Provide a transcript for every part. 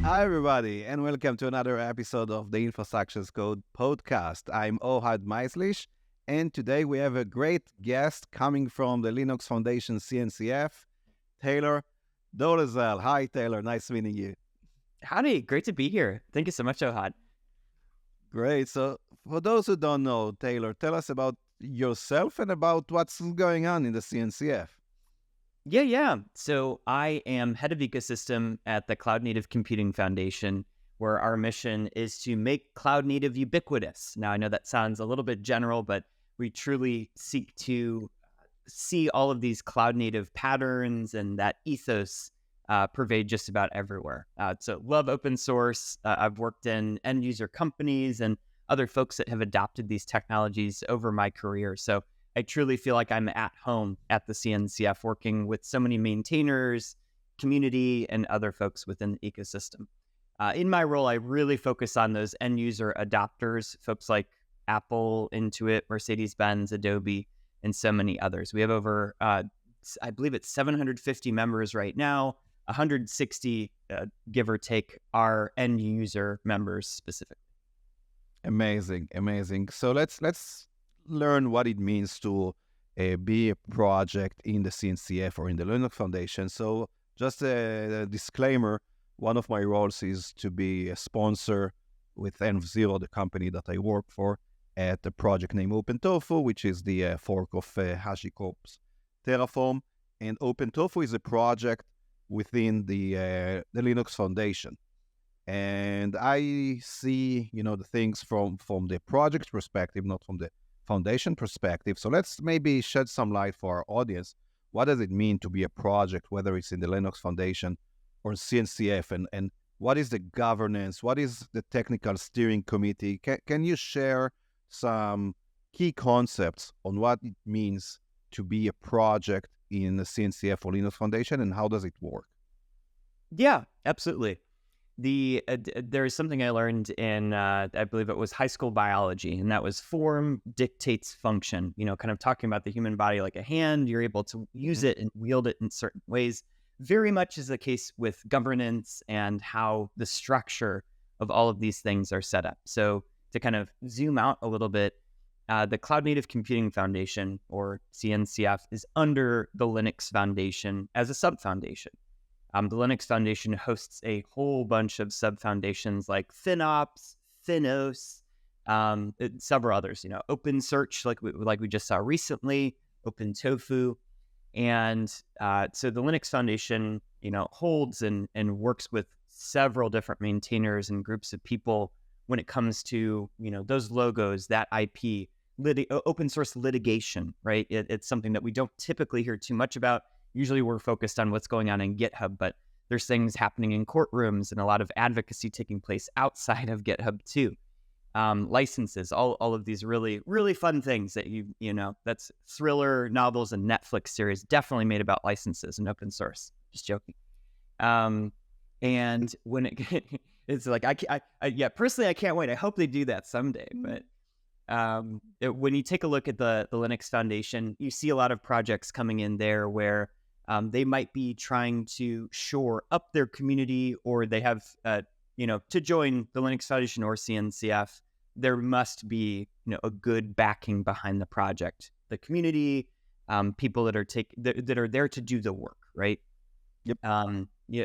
Hi, everybody, and welcome to another episode of the Infrastructure Code podcast. I'm Ohad Meislish, and today we have a great guest coming from the Linux Foundation CNCF, Taylor Dolezal. Hi, Taylor. Nice meeting you. Howdy. Great to be here. Thank you so much, Ohad. Great. So, for those who don't know, Taylor, tell us about yourself and about what's going on in the CNCF. Yeah. So I am head of ecosystem at the Cloud Native Computing Foundation, where our mission is to make cloud native ubiquitous. Now, I know that sounds a little bit general, but we truly seek to see all of these cloud native patterns and that ethos pervade just about everywhere. So love open source. I've worked in end user companies and other folks that have adopted these technologies over my career. So I truly feel like I'm at home at the CNCF, working with so many maintainers, community, and other folks within the ecosystem. In my role, I really focus on those end user adopters, folks like Apple, Intuit, Mercedes-Benz, Adobe, and so many others. We have over, I believe it's 750 members right now, 160, give or take, are end user members specifically. Amazing. So let's learn what it means to be a project in the CNCF or in the Linux Foundation. So just a disclaimer, one of my roles is to be a sponsor with N0, the company that I work for, at the project named OpenTofu, which is the fork of HashiCorp's Terraform. And OpenTofu is a project within the Linux Foundation. And I see, the things from the project perspective, not from the foundation perspective. So let's maybe shed some light for our audience. What does it mean to be a project, whether it's in the Linux Foundation or CNCF, and what is the governance? What is the technical steering committee? Can you share some key concepts on what it means to be a project in the CNCF or Linux Foundation, and how does it work? Yeah, absolutely. There is something I learned in, I believe it was high school biology, and that was form dictates function, kind of talking about the human body like a hand. You're able to use it and wield it in certain ways. Very much is the case with governance and how the structure of all of these things are set up. So to kind of zoom out a little bit, the Cloud Native Computing Foundation, or CNCF, is under the Linux Foundation as a sub-foundation. The Linux Foundation hosts a whole bunch of sub-foundations like FinOps, Finos, several others, OpenSearch, like we just saw recently, OpenTofu. And so the Linux Foundation, holds and works with several different maintainers and groups of people when it comes to, those logos, that IP, open source litigation, right? It's something that we don't typically hear too much about. Usually we're focused on what's going on in GitHub, but there's things happening in courtrooms and a lot of advocacy taking place outside of GitHub too. Licenses, all of these really, really fun things that that's thriller novels and Netflix series definitely made about licenses and open source. Just joking. And when it's like, personally, I can't wait. I hope they do that someday. But when you take a look at the Linux Foundation, you see a lot of projects coming in there where they might be trying to shore up their community, or they have, to join the Linux Foundation or CNCF, there must be, a good backing behind the project. The community, people that are there to do the work, right? Yep.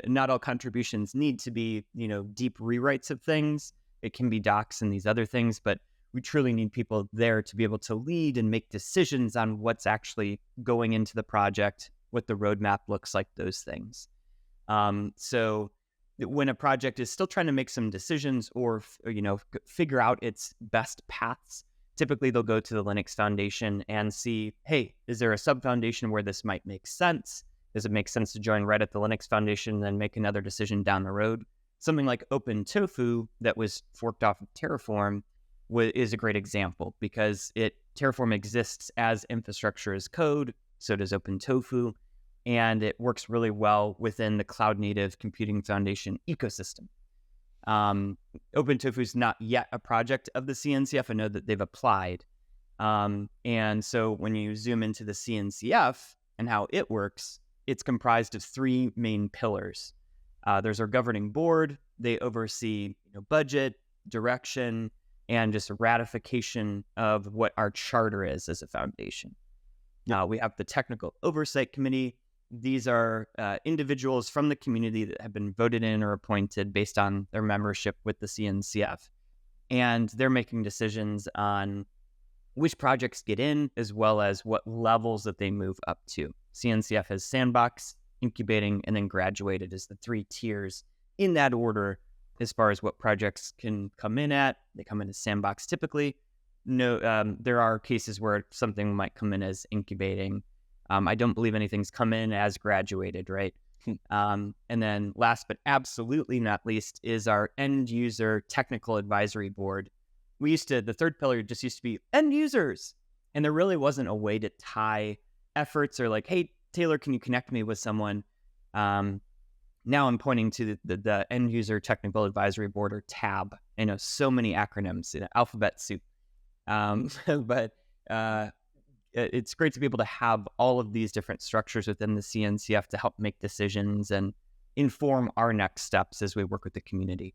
Not all contributions need to be, deep rewrites of things. It can be docs and these other things, but we truly need people there to be able to lead and make decisions on what's actually going into the project, what the roadmap looks like, those things. So when a project is still trying to make some decisions or, figure out its best paths, typically they'll go to the Linux Foundation and see, hey, is there a sub-foundation where this might make sense? Does it make sense to join right at the Linux Foundation and then make another decision down the road? Something like OpenTofu that was forked off of Terraform is a great example, because Terraform exists as infrastructure as code, so does OpenTofu, and it works really well within the Cloud Native Computing Foundation ecosystem. OpenTofu is not yet a project of the CNCF. I know that they've applied. And so when you zoom into the CNCF and how it works, it's comprised of three main pillars. There's our governing board. They oversee budget, direction, and just ratification of what our charter is as a foundation. We have the technical oversight committee. These are individuals from the community that have been voted in or appointed based on their membership with the CNCF. And they're making decisions on which projects get in, as well as what levels that they move up to. CNCF has sandbox, incubating, and then graduated as the 3 tiers in that order as far as what projects can come in at. They come in as sandbox typically. No, there are cases where something might come in as incubating. I don't believe anything's come in as graduated, right? And then last but absolutely not least is our end user technical advisory board. The third pillar just used to be end users. And there really wasn't a way to tie efforts or like, hey, Taylor, can you connect me with someone? Now I'm pointing to the end user technical advisory board, or TAB. I know so many acronyms in alphabet soup. But it's great to be able to have all of these different structures within the CNCF to help make decisions and inform our next steps as we work with the community.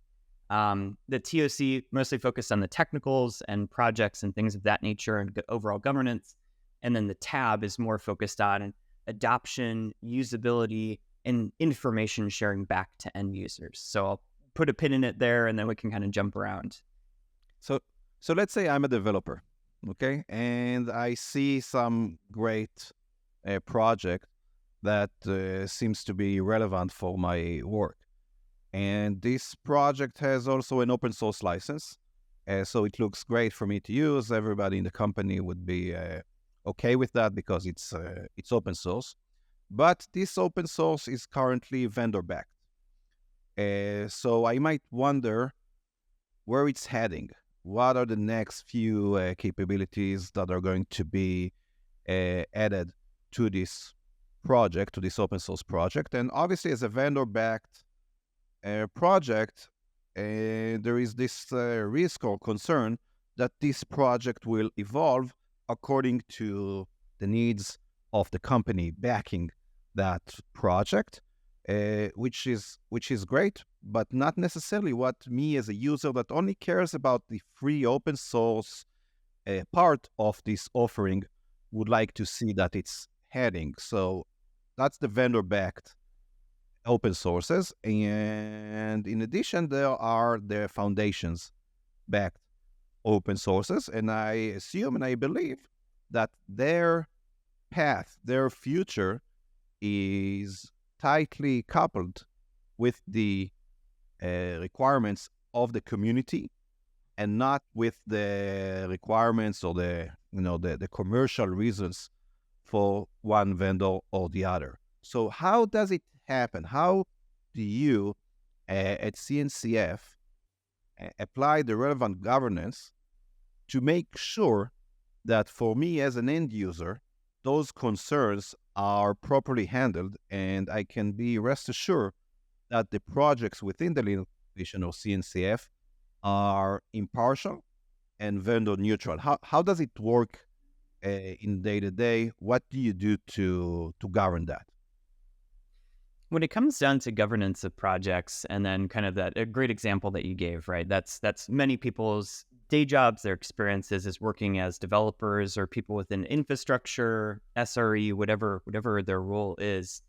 The TOC mostly focused on the technicals and projects and things of that nature and overall governance. And then the TAB is more focused on adoption, usability, and information sharing back to end users. So I'll put a pin in it there, and then we can kind of jump around. So let's say I'm a developer, okay? And I see some great project that seems to be relevant for my work. And this project has also an open source license. So it looks great for me to use. Everybody in the company would be okay with that because it's open source. But this open source is currently vendor-backed. So I might wonder where it's heading. What are the next few capabilities that are going to be added to this project, to this open source project? And obviously, as a vendor-backed project, there is this risk or concern that this project will evolve according to the needs of the company backing that project, which is great, but not necessarily what me as a user that only cares about the free open source part of this offering would like to see that it's heading. So that's the vendor-backed open sources. And in addition, there are the foundations-backed open sources. And I assume and I believe that their path, their future is tightly coupled with the requirements of the community and not with the requirements or the commercial reasons for one vendor or the other. So how does it happen? How do you at CNCF apply the relevant governance to make sure that for me as an end user, those concerns are properly handled and I can be rest assured that the projects within the Linux Foundation or CNCF are impartial and vendor neutral? How does it work in day-to-day? What do you do to govern that? When it comes down to governance of projects, and then kind of a great example that you gave, right? That's many people's day jobs, their experiences as working as developers or people within infrastructure, SRE, whatever their role is.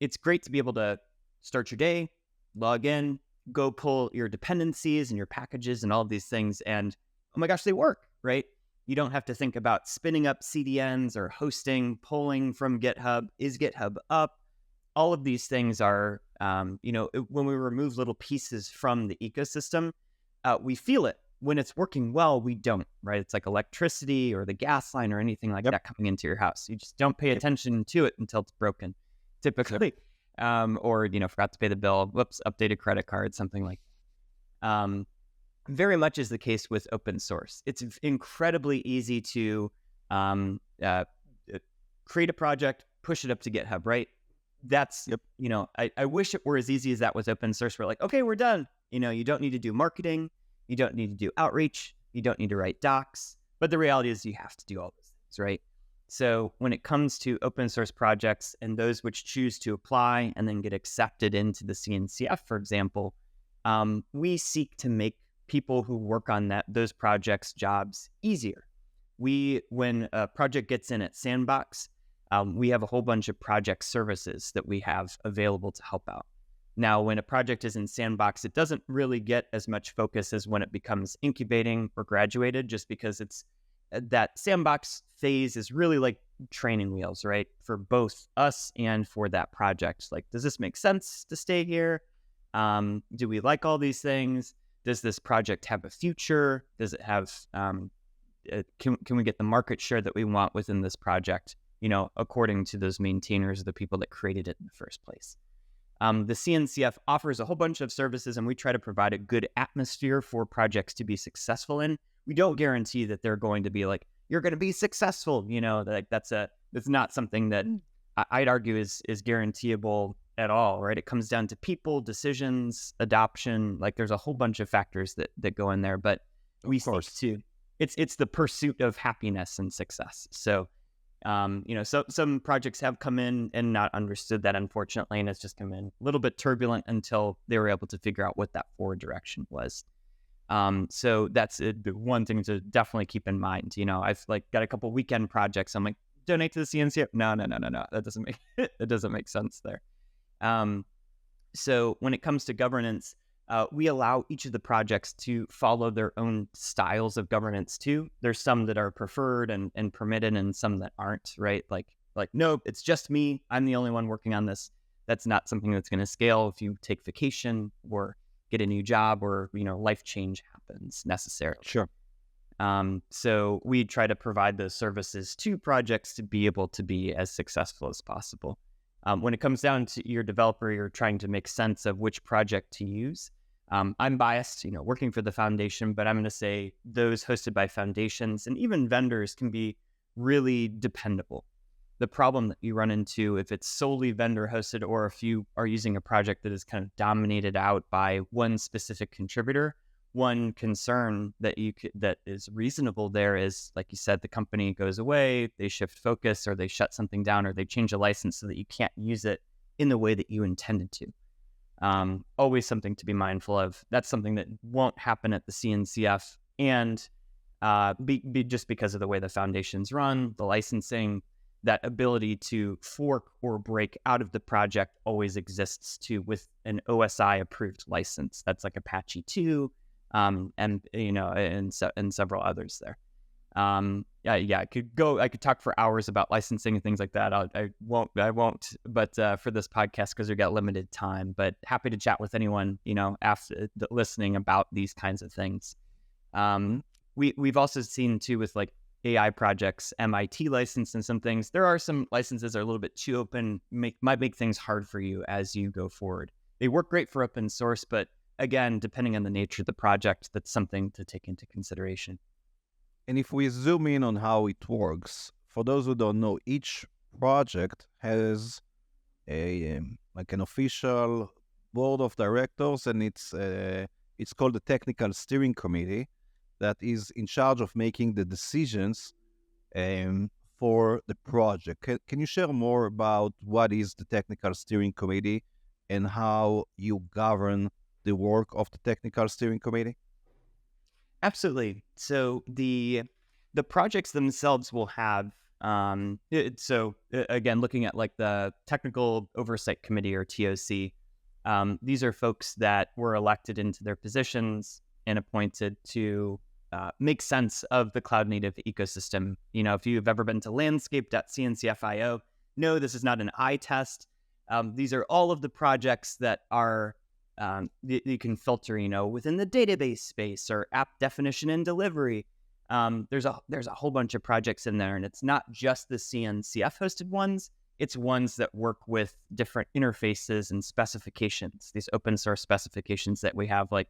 It's great to be able to start your day, log in, go pull your dependencies and your packages and all of these things, and oh my gosh, they work, right? You don't have to think about spinning up CDNs or hosting, pulling from GitHub. Is GitHub up? All of these things are, when we remove little pieces from the ecosystem, we feel it. When it's working well, we don't, right? It's like electricity or the gas line or anything like that coming into your house. You just don't pay attention to it until it's broken, typically. Or, forgot to pay the bill. Whoops, updated credit card, something like that. Very much is the case with open source. It's incredibly easy to create a project, push it up to GitHub, right? That's, I wish it were as easy as that with open source. We're like, okay, we're done. You don't need to do marketing. You don't need to do outreach. You don't need to write docs. But the reality is you have to do all those things, right? So when it comes to open source projects and those which choose to apply and then get accepted into the CNCF, for example, we seek to make people who work on those projects' jobs easier. When a project gets in at Sandbox, we have a whole bunch of project services that we have available to help out. Now, when a project is in Sandbox, it doesn't really get as much focus as when it becomes incubating or graduated, just because it's that Sandbox phase is really like training wheels, right? For both us and for that project. Like, does this make sense to stay here? Do we like all these things? Does this project have a future? Does it have, can we get the market share that we want within this project, according to those maintainers, the people that created it in the first place? The CNCF offers a whole bunch of services, and we try to provide a good atmosphere for projects to be successful in. We don't guarantee that they're going to be like, you're going to be successful. That's not something that I'd argue is guaranteeable at all, right? It comes down to people, decisions, adoption. Like, there's a whole bunch of factors that go in there, but we seek to, it's the pursuit of happiness and success. So, so some projects have come in and not understood that, unfortunately, and it's just come in a little bit turbulent until they were able to figure out what that forward direction was. So that's one thing to definitely keep in mind. I've got a couple weekend projects. I'm like, donate to the CNCF. No. That doesn't make sense there. So when it comes to governance, we allow each of the projects to follow their own styles of governance too. There's some that are preferred and permitted, and some that aren't, right? Like, no, it's just me. I'm the only one working on this. That's not something that's going to scale if you take vacation or get a new job or, life change happens necessarily. Sure. So we try to provide those services to projects to be able to be as successful as possible. When it comes down to your developer, you're trying to make sense of which project to use. I'm biased, working for the foundation, but I'm going to say those hosted by foundations and even vendors can be really dependable. The problem that you run into if it's solely vendor hosted, or if you are using a project that is kind of dominated out by one specific contributor, one concern that is reasonable there is, like you said, the company goes away, they shift focus, or they shut something down, or they change a license so that you can't use it in the way that you intended to. Always something to be mindful of. That's something that won't happen at the CNCF, and be just because of the way the foundations run, the licensing. That ability to fork or break out of the project always exists too, with an OSI approved license. That's like Apache 2, and several others there. I could talk for hours about licensing and things like that. I won't, but for this podcast, because we got limited time, but happy to chat with anyone, after listening about these kinds of things. We've also seen too with AI projects, MIT license and some things. There are some licenses that are a little bit too open, might make things hard for you as you go forward. They work great for open source, but again, depending on the nature of the project, that's something to take into consideration. And if we zoom in on how it works, for those who don't know, each project has an official board of directors, and it's called the technical steering committee, that is in charge of making the decisions for the project. Can you share more about what is the technical steering committee and how you govern the work of the technical steering committee? Absolutely. So the projects themselves will have, again, looking at the Technical Oversight Committee, or TOC, these are folks that were elected into their positions and appointed to make sense of the cloud native ecosystem. If you've ever been to landscape.cncf.io, no, this is not an eye test. These are all of the projects that are, you can filter, within the database space or app definition and delivery. There's a whole bunch of projects in there, and it's not just the CNCF hosted ones. It's ones that work with different interfaces and specifications, these open source specifications that we have, like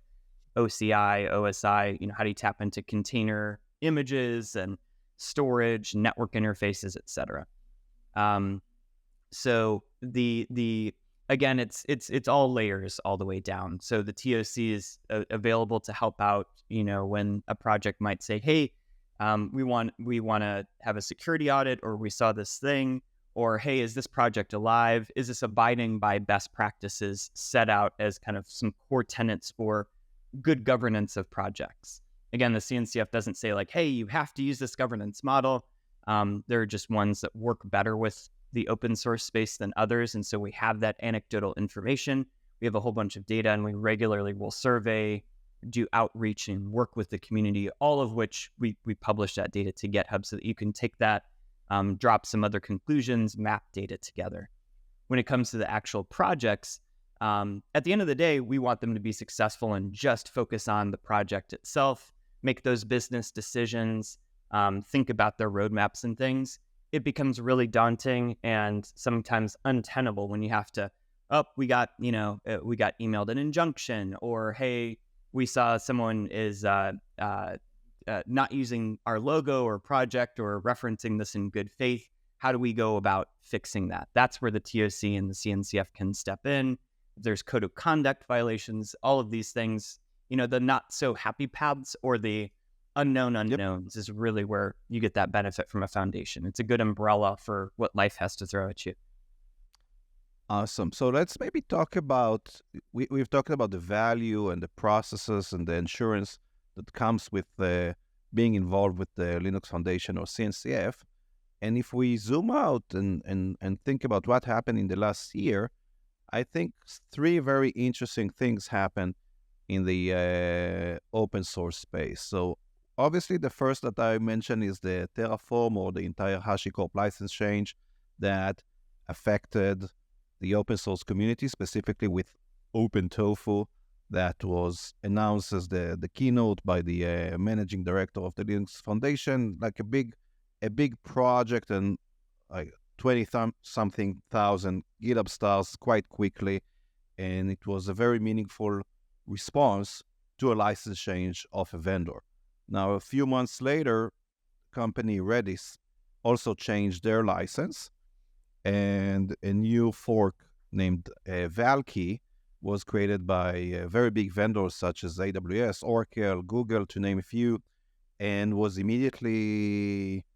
OCI, OSI, how do you tap into container images and storage, network interfaces, etc. So again, it's all layers all the way down. So the TOC is available to help out, when a project might say, hey, we want to have a security audit, or we saw this thing, or hey, is this project alive? Is this abiding by best practices set out as kind of some core tenets for good governance of projects? Again, the CNCF doesn't say like, hey, you have to use this governance model. There are just ones that work better with the open source space than others. And so we have that anecdotal information. We have a whole bunch of data, and we regularly will survey, do outreach, and work with the community, all of which we publish that data to GitHub so that you can take that, drop some other conclusions, map data together. When it comes to the actual projects, at the end of the day, we want them to be successful and just focus on the project itself, make those business decisions, think about their roadmaps and things. It becomes really daunting and sometimes untenable when you have to, we got emailed an injunction, or hey, we saw someone is not using our logo or project or referencing this in good faith. How do we go about fixing that? That's where the TOC and the CNCF can step in. If there's code of conduct violations, all of these things, the not so happy paths or the unknown unknowns is really where you get that benefit from a foundation. It's a good umbrella for what life has to throw at you. Awesome. So let's maybe talk about, we've talked about the value and the processes and the insurance that comes with being involved with the Linux Foundation or CNCF. And if we zoom out and think about what happened in the last year, I think 3 very interesting things happened in the open source space. So obviously the first that I mentioned is the Terraform, or the entire HashiCorp license change that affected the open source community, specifically with OpenTofu, that was announced as the keynote by the managing director of the Linux Foundation, like a big project, and like 20-something thousand GitHub stars quite quickly. And it was a very meaningful response to a license change of a vendor. Now, a few months later, company Redis also changed their license, and a new fork named Valkey was created by very big vendors such as AWS, Oracle, Google, to name a few, and was immediately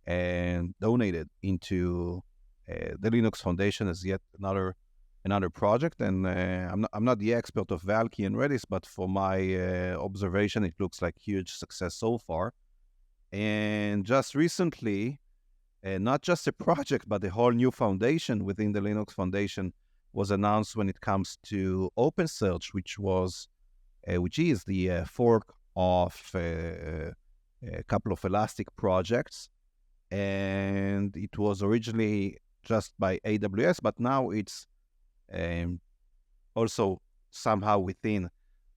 donated into the Linux Foundation as yet another project. And I'm not the expert of Valkey and Redis, but for my observation, it looks like huge success so far. And just recently, not just a project, but a whole new foundation within the Linux Foundation was announced when it comes to OpenSearch, which is the fork of a couple of Elastic projects. And it was originally just by AWS, but now it's also somehow within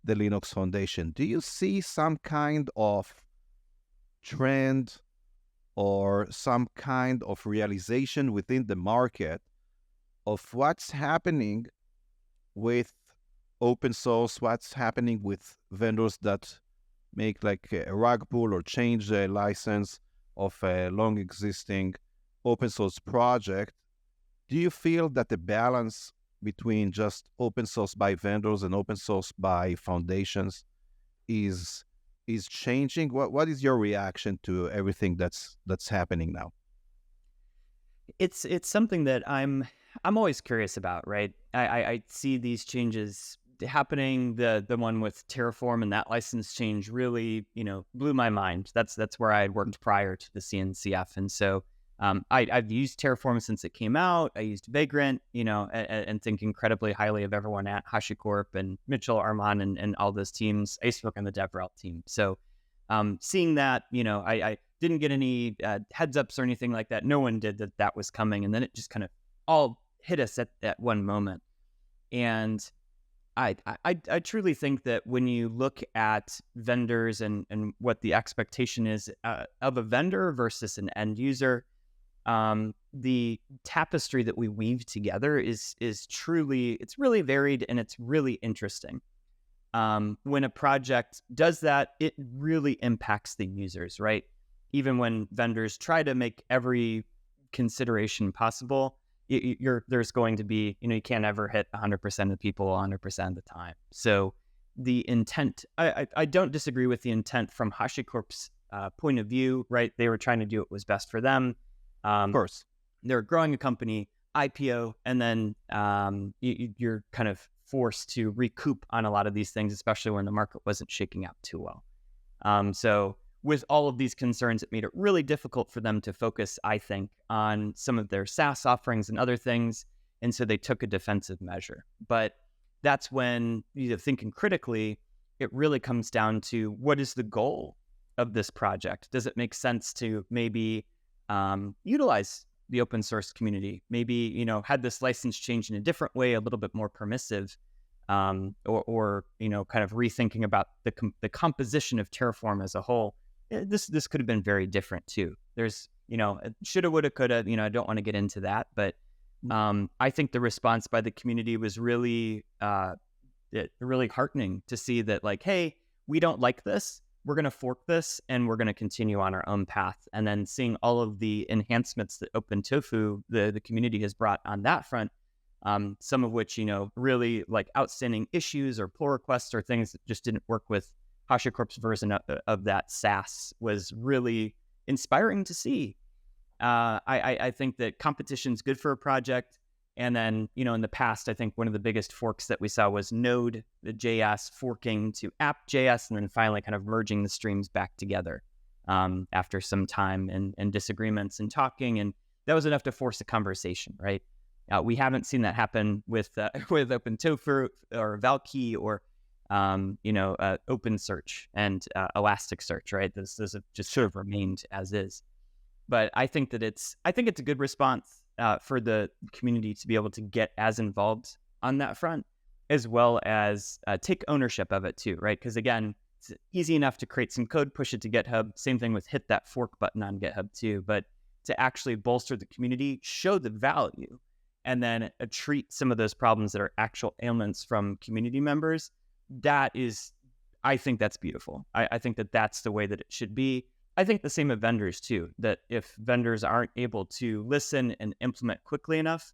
the Linux Foundation. Do you see some kind of trend or some kind of realization within the market of what's happening with open source, what's happening with vendors that make like a rug pull or change the license of a long existing open source project? Do you feel that the balance between just open source by vendors and open source by foundations is changing? What is your reaction to everything that's happening now? It's something that I'm always curious about, right? I see these changes happening. The one with Terraform and that license change really, blew my mind. That's where I had worked prior to the CNCF, and so I've used Terraform since it came out. I used Vagrant, and think incredibly highly of everyone at HashiCorp and Mitchell, Arman, and all those teams. I used to work on the DevRel team. So seeing that, I didn't get any heads ups or anything like that. No one did that was coming. And then it just kind of all hit us at one moment. And I truly think that when you look at vendors and what the expectation is of a vendor versus an end user, the tapestry that we weave together is truly, it's really varied and it's really interesting. When a project does that, it really impacts the users, right? Even when vendors try to make every consideration possible, there's going to be, you can't ever hit 100% of people 100% of the time. So the intent, I don't disagree with the intent from HashiCorp's point of view, right? They were trying to do what was best for them. Of course. They're growing a company, IPO, and then you're kind of forced to recoup on a lot of these things, especially when the market wasn't shaking out too well. So with all of these concerns, it made it really difficult for them to focus, I think, on some of their SaaS offerings and other things. And so they took a defensive measure. But that's when, thinking critically, it really comes down to what is the goal of this project? Does it make sense to maybe utilize the open source community? Maybe, had this license change in a different way, a little bit more permissive, or kind of rethinking about the composition of Terraform as a whole. This could have been very different too. There's, shoulda, woulda, coulda, I don't want to get into that, but I think the response by the community was really heartening to see that, like, hey, we don't like this. We're going to fork this and we're going to continue on our own path. And then seeing all of the enhancements that OpenTofu, the community, has brought on that front, some of which, really like outstanding issues or pull requests or things that just didn't work with HashiCorp's version of that SaaS, was really inspiring to see. I think that competition's good for a project. And then, in the past, I think one of the biggest forks that we saw was Node.js forking to app.js, and then finally kind of merging the streams back together after some time and disagreements and talking. And that was enough to force a conversation, right? We haven't seen that happen with OpenTofu or Valkey or, OpenSearch and Elasticsearch, right? This have just sort of remained as is. But I think that it's a good response for the community to be able to get as involved on that front, as well as take ownership of it too, right? Because again, it's easy enough to create some code, push it to GitHub. Same thing with hit that fork button on GitHub too. But to actually bolster the community, show the value, and then treat some of those problems that are actual ailments from community members, I think that's beautiful. I think that that's the way that it should be. I think the same of vendors too, that if vendors aren't able to listen and implement quickly enough,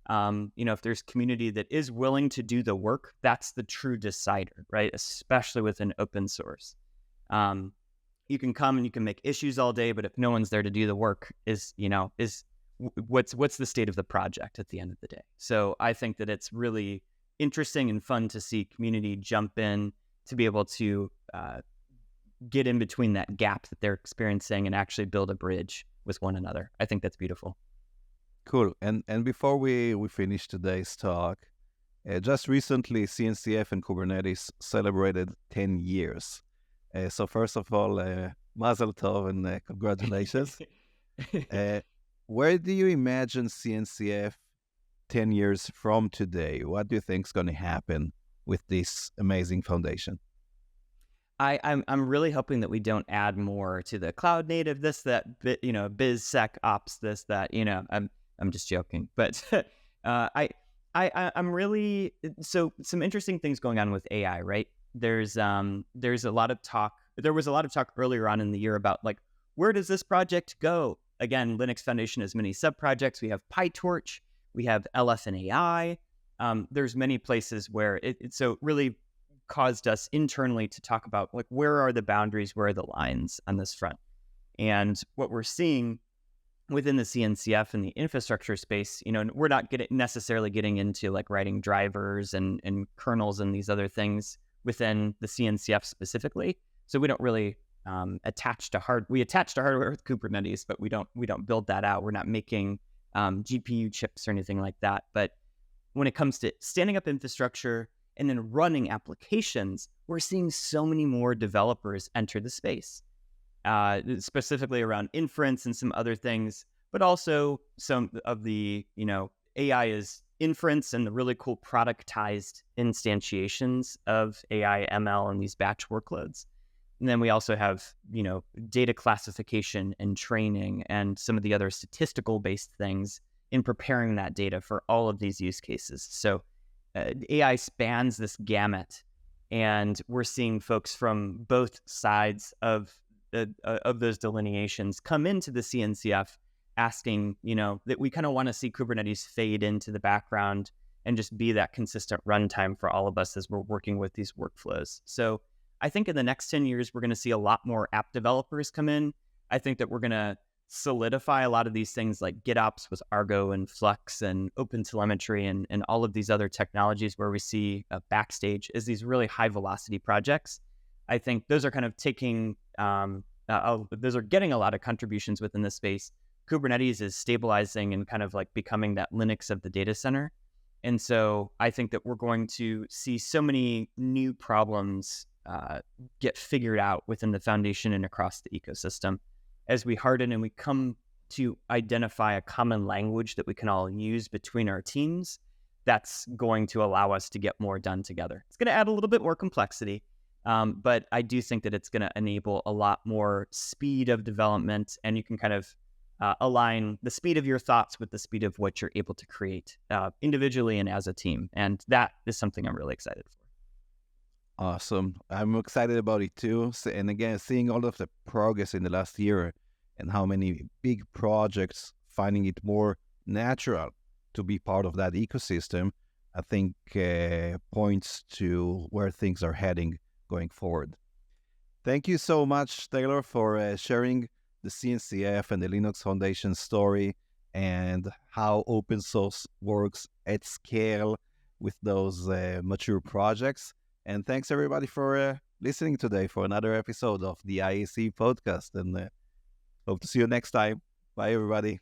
if there's community that is willing to do the work, that's the true decider, right? Especially within open source. You can come and you can make issues all day, but if no one's there to do the work, what's the state of the project at the end of the day? So I think that it's really interesting and fun to see community jump in to be able to get in between that gap that they're experiencing and actually build a bridge with one another. I think that's beautiful. Cool. And before we finish today's talk, just recently CNCF and Kubernetes celebrated 10 years. So first of all, Mazel Tov and congratulations. Where do you imagine CNCF 10 years from today? What do you think is going to happen with this amazing foundation? I'm really hoping that we don't add more to the cloud native, this, that, BizSecOps, this, that, I'm just joking, but I'm really, so some interesting things going on with AI, right? There's a lot of talk. There was a lot of talk earlier on in the year about, like, where does this project go? Again, Linux Foundation has many sub-projects. We have PyTorch, we have LF&AI. There's many places where it so really caused us internally to talk about, like, where are the boundaries, where are the lines on this front? And what we're seeing within the CNCF and the infrastructure space, we're not necessarily getting into like writing drivers and kernels and these other things within the CNCF specifically. So we don't really attach to hardware with Kubernetes, but we don't build that out. We're not making GPU chips or anything like that. But when it comes to standing up infrastructure and then running applications, we're seeing so many more developers enter the space, specifically around inference and some other things, but also some of the, AI is inference and the really cool productized instantiations of AI, ML, and these batch workloads. And then we also have, data classification and training and some of the other statistical based things in preparing that data for all of these use cases. So AI spans this gamut, and we're seeing folks from both sides of those delineations come into the CNCF asking, that we kind of want to see Kubernetes fade into the background and just be that consistent runtime for all of us as we're working with these workflows. So I think in the next 10 years, we're going to see a lot more app developers come in. I think that we're going to solidify a lot of these things like GitOps with Argo and Flux and OpenTelemetry and all of these other technologies where we see Backstage as these really high velocity projects. I think those are kind of taking, those are getting a lot of contributions within this space. Kubernetes is stabilizing and kind of like becoming that Linux of the data center. And so I think that we're going to see so many new problems get figured out within the foundation and across the ecosystem. As we harden and we come to identify a common language that we can all use between our teams, that's going to allow us to get more done together. It's going to add a little bit more complexity, but I do think that it's going to enable a lot more speed of development, and you can kind of align the speed of your thoughts with the speed of what you're able to create individually and as a team. And that is something I'm really excited for. Awesome. I'm excited about it too. And again, seeing all of the progress in the last year and how many big projects finding it more natural to be part of that ecosystem, I think points to where things are heading going forward. Thank you so much, Taylor, for sharing the CNCF and the Linux Foundation story and how open source works at scale with those mature projects. And thanks everybody for listening today for another episode of the IaC Podcast. And hope to see you next time. Bye, everybody.